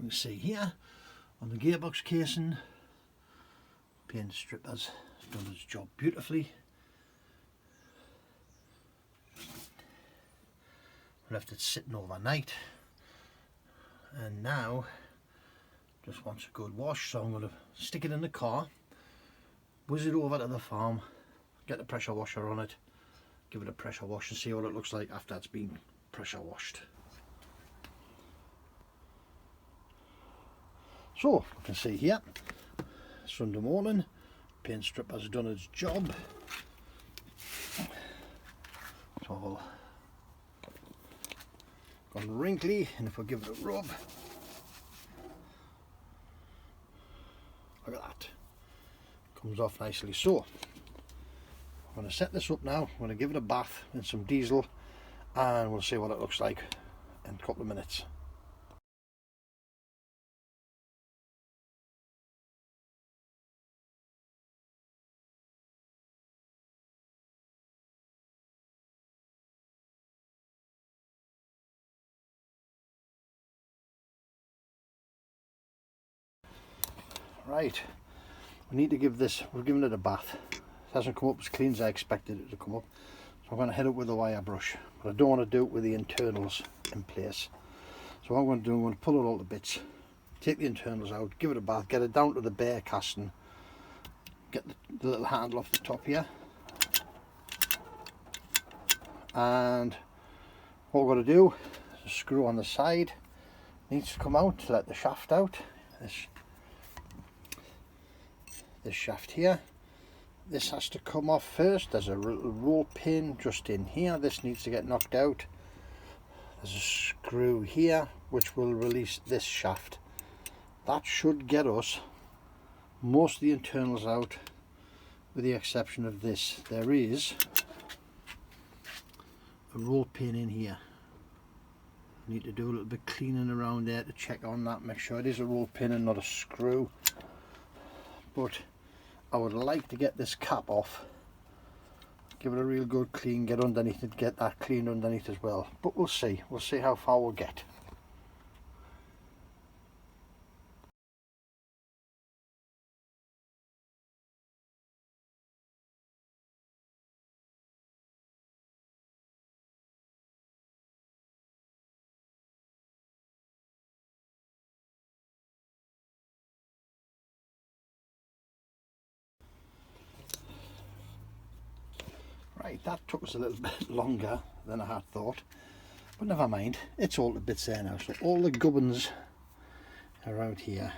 can see here on the gearbox casing, paint strip has done its job beautifully. Left it sitting overnight, and now just wants a good wash, so I'm going to stick it in the car, whiz it over to the farm, get the pressure washer on it, give it a pressure wash and see what it looks like after it's been pressure washed. So you can see here, Sunday morning, paint strip has done its job. It's all gone wrinkly, and if I give it a rub, look at that, comes off nicely. So I'm going to set this up now. I'm going to give it a bath in some diesel, and we'll see what it looks like in a couple of minutes. Right, we need to give this, we're giving it a bath. It hasn't come up as clean as I expected it to come up, so I'm going to hit it with a wire brush, but I don't want to do it with the internals in place. So what I'm going to do, I'm going to pull it all to bits, take the internals out, give it a bath, get it down to the bare casting, get the little handle off the top here, and what we're going to do is a screw on the side, needs to come out to let the shaft out. This shaft here, this has to come off first. There's a little roll pin just in here, this needs to get knocked out. There's a screw here which will release this shaft. That should get us most of the internals out, with the exception of this. There is a roll pin in here. I need to do a little bit cleaning around there to check on that, make sure it is a roll pin and not a screw. But I would like to get this cap off, give it a real good clean, get underneath it, get that clean underneath as well. But we'll see how far we'll get. Right, that took us a little bit longer than I had thought, but never mind, it's all the bits there now. So all the gubbins are out here.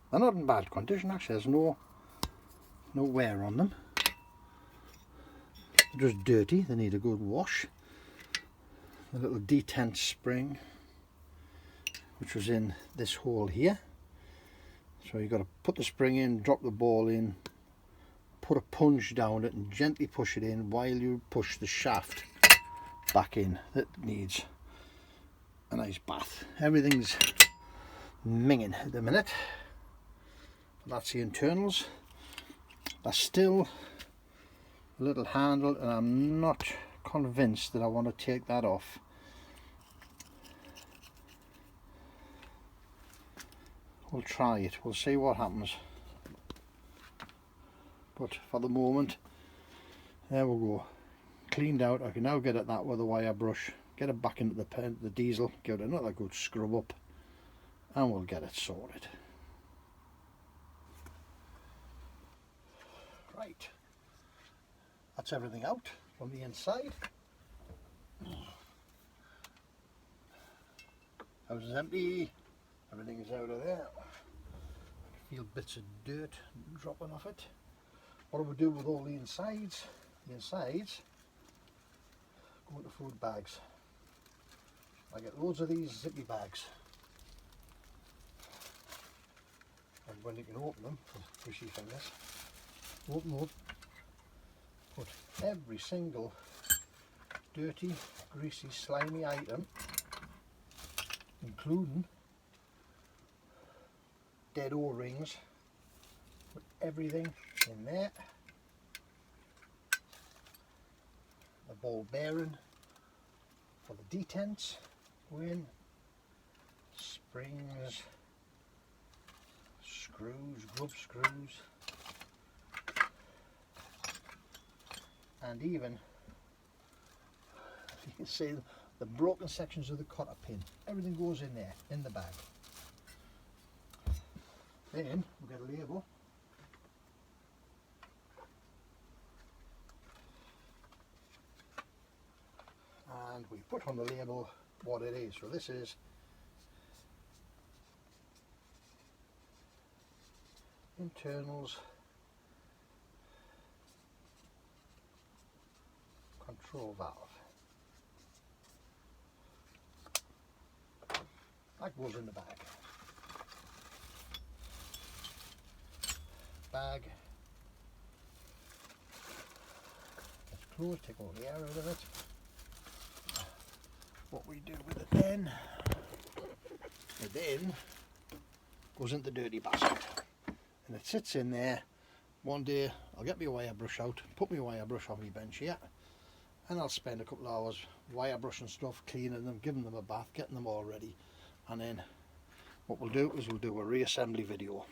They're not in bad condition actually, there's no wear on them. They're just dirty, they need a good wash. The little detent spring, which was in this hole here. So you've got to put the spring in, drop the ball in, put a punch down it and gently push it in while you push the shaft back in. That needs a nice bath. Everything's minging at the minute. That's the internals. There's still a little handle and I'm not convinced that I want to take that off. We'll try it, we'll see what happens. But for the moment, there we go, cleaned out. I can now get at that with a wire brush, get it back into the diesel, give it another good scrub up, and we'll get it sorted. Right, that's everything out from the inside. House is empty, everything is out of there. I feel bits of dirt dropping off it. What do we do with all the insides? The insides go into food bags. I get loads of these zippy bags, and when you can open them with pushy fingers, open up, put every single dirty, greasy, slimy item, including dead O-rings, put everything in there. The ball bearing for the detents go in, springs, screws, grub screws, and even you can see the broken sections of the cotter pin. Everything goes in there, in the bag. Then we'll get a label. And we put on the label what it is. So this is internals control valve. That goes in the bag. Bag. Let's close, take all the air out of it. What we do with it then goes into the dirty basket. And it sits in there. One day I'll get my wire brush out, put my wire brush on my bench here, and I'll spend a couple of hours wire brushing stuff, cleaning them, giving them a bath, getting them all ready, and then what we'll do is we'll do a reassembly video.